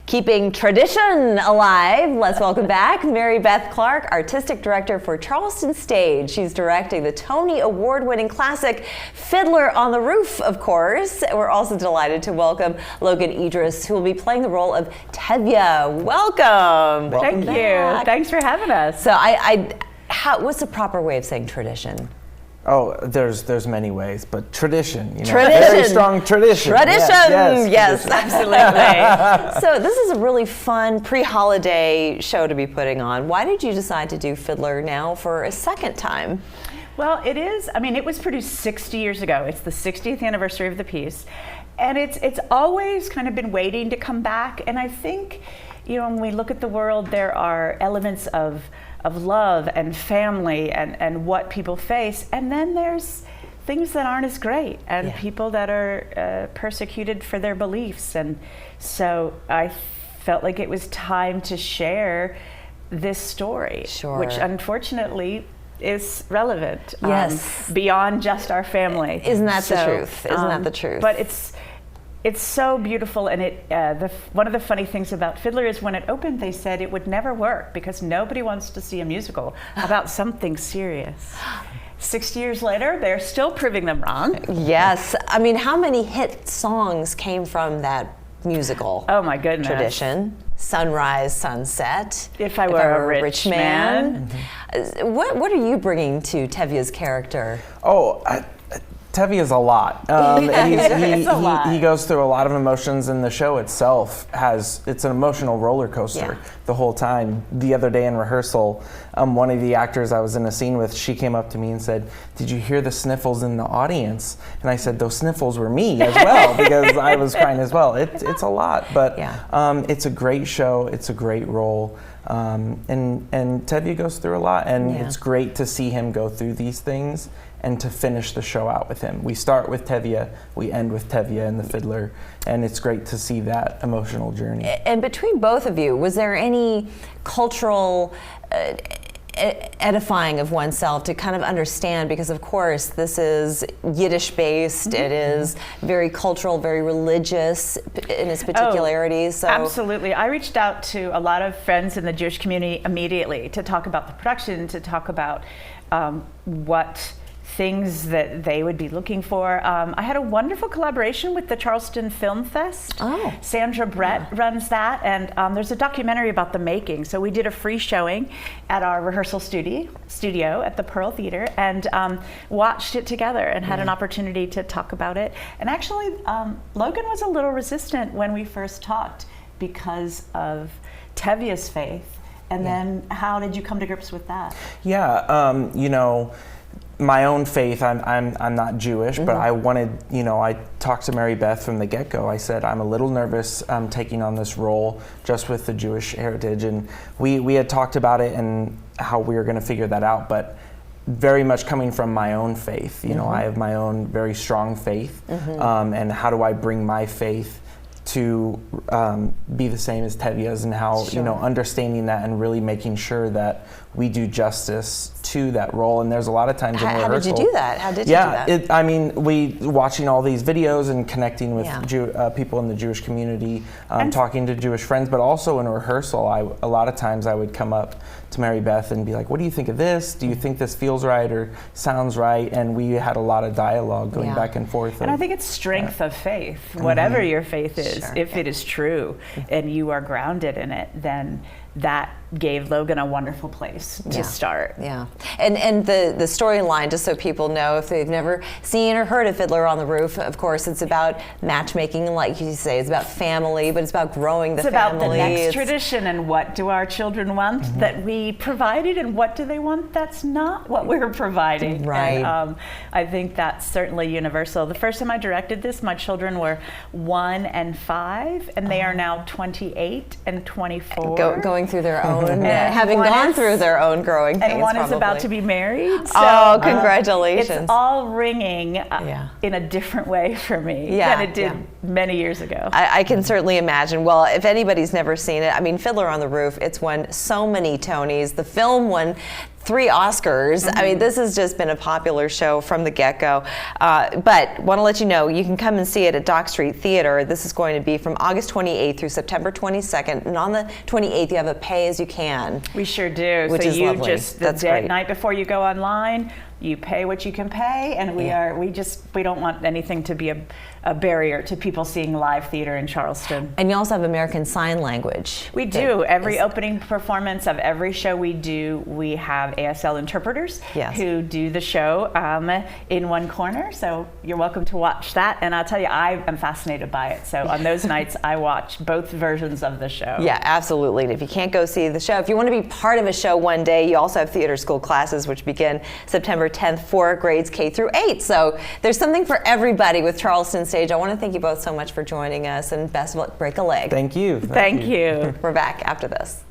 Keeping tradition alive, let's welcome back Mary Beth Clark, Artistic Director for Charleston Stage. She's directing the Tony Award-winning classic Fiddler on the Roof, of course. We're also delighted to welcome Logan Idris, who will be playing the role of Tevye. Welcome. Thank you. Thanks for having us. So what's the proper way of saying tradition? Oh, there's many ways, but tradition, tradition. Very strong tradition. Tradition, yes, absolutely. So this is a really fun pre-holiday show to be putting on. Why did you decide to do Fiddler now for a second time? Well, it was produced 60 years ago. It's the 60th anniversary of the piece, and it's always kind of been waiting to come back. And I think, when we look at the world, there are elements of love and family and what people face, and then there's things that aren't as great and people that are persecuted for their beliefs. And so I felt like it was time to share this story, which unfortunately is relevant beyond just our family. Isn't that the truth? Isn't that the truth? But it's so beautiful, and one of the funny things about Fiddler is when it opened, they said it would never work because nobody wants to see a musical about something serious. 60 years later, they're still proving them wrong. Yes. How many hit songs came from that musical? Oh my goodness. Tradition. Sunrise, Sunset. If I Were a Rich Man. Mm-hmm. What are you bringing to Tevye's character? Tevye is a lot. He goes through a lot of emotions, and the show itself it's an emotional roller coaster the whole time. The other day in rehearsal, one of the actors I was in a scene with, she came up to me and said, "Did you hear the sniffles in the audience?" And I said, "Those sniffles were me as well," because I was crying as well. It's a lot, but it's a great show. It's a great role. And Tevye goes through a lot, and it's great to see him go through these things and to finish the show out with him. We start with Tevye, we end with Tevye and the Fiddler, and it's great to see that emotional journey. And between both of you, was there any cultural edifying of oneself to kind of understand, because of course this is Yiddish based, it is very cultural, very religious in its particularities. So absolutely. I reached out to a lot of friends in the Jewish community immediately to talk about the production, to talk about what things that they would be looking for. I had a wonderful collaboration with the Charleston Film Fest. Oh. Sandra Brett runs that, and there's a documentary about the making. So we did a free showing at our rehearsal studio at the Pearl Theater, and watched it together and had an opportunity to talk about it. And actually, Logan was a little resistant when we first talked because of Tevye's faith. And then how did you come to grips with that? My own faith, I'm not Jewish, but I wanted, I talked to Mary Beth from the get-go. I said, I'm a little nervous taking on this role just with the Jewish heritage. And we had talked about it and how we were going to figure that out, but very much coming from my own faith. I have my own very strong faith. And how do I bring my faith to be the same as Tevye's, and how, understanding that and really making sure that we do justice to that role. And there's a lot of times in rehearsal. How did you do that? How did you do that? We watching all these videos and connecting with people in the Jewish community, talking to Jewish friends, but also in rehearsal, a lot of times I would come up to Mary Beth and be like, what do you think of this? Do you think this feels right or sounds right? And we had a lot of dialogue going back and forth. And I think it's strength of faith, whatever your faith is. If it is true and you are grounded in it, then that gave Logan a wonderful place to start. Yeah, and the storyline, just so people know, if they've never seen or heard of Fiddler on the Roof, of course, it's about matchmaking, like you say, it's about family, but it's about growing the family. It's about the next tradition, and what do our children want that we provided, and what do they want that's not what we're providing. Right. And, I think that's certainly universal. The first time I directed this, my children were 1 and 5, and they are now 28 and 24. Going through their own, having gone through their own growing pains. And one is about to be married. So, congratulations. It's all ringing in a different way for me than it did many years ago. I can certainly imagine. Well, if anybody's never seen it, I mean, Fiddler on the Roof, it's won so many Tonys. The film won 3 Oscars. I mean, this has just been a popular show from the get-go. But want to let you know, you can come and see it at Dock Street Theater. This is going to be from August 28th through September 22nd. And on the 28th, you have a pay as you can. We sure do. Which so is you lovely. just, That's the great. night before you go online, you pay what you can pay, and we don't want anything to be a barrier to people seeing live theater in Charleston. And you also have American Sign Language. We do. Every opening performance of every show we do, we have ASL interpreters who do the show in one corner. So you're welcome to watch that. And I'll tell you, I am fascinated by it. So on those nights, I watch both versions of the show. Yeah, absolutely. And if you can't go see the show, if you want to be part of a show one day, you also have theater school classes, which begin September 10th for grades K through 8. So there's something for everybody with Charleston Stage. I want to thank you both so much for joining us, and best of luck. Break a leg. Thank you. Thank you. We're back after this.